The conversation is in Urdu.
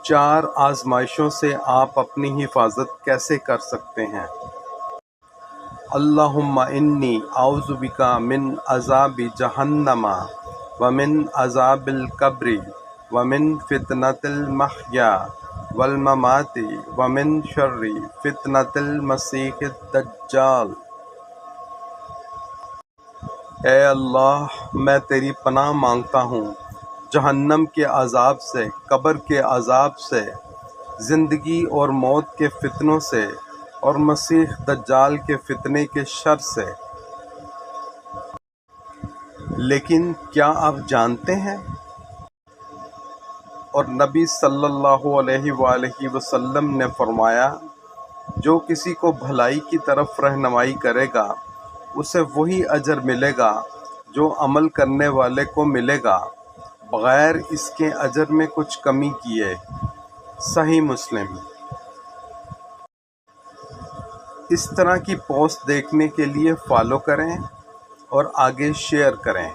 4 آزمائشوں سے آپ اپنی حفاظت کیسے کر سکتے ہیں؟ اللہم انی اعوذ بک من عذاب جہنم ومن عذاب القبر ومن فتنۃ المحیا والممات ومن شر فتنۃ المسیح الدجال۔ اے اللہ، میں تیری پناہ مانگتا ہوں جہنم کے عذاب سے، قبر کے عذاب سے، زندگی اور موت کے فتنوں سے، اور مسیح دجال کے فتنے کے شر سے۔ لیکن کیا آپ جانتے ہیں، اور نبی صلی اللہ علیہ وآلہ وسلم نے فرمایا، جو کسی کو بھلائی کی طرف رہنمائی کرے گا اسے وہی اجر ملے گا جو عمل کرنے والے کو ملے گا، بغیر اس کے اجر میں کچھ کمی کیے۔ صحیح مسلم۔ اس طرح کی پوسٹ دیکھنے کے لیے فالو کریں اور آگے شیئر کریں۔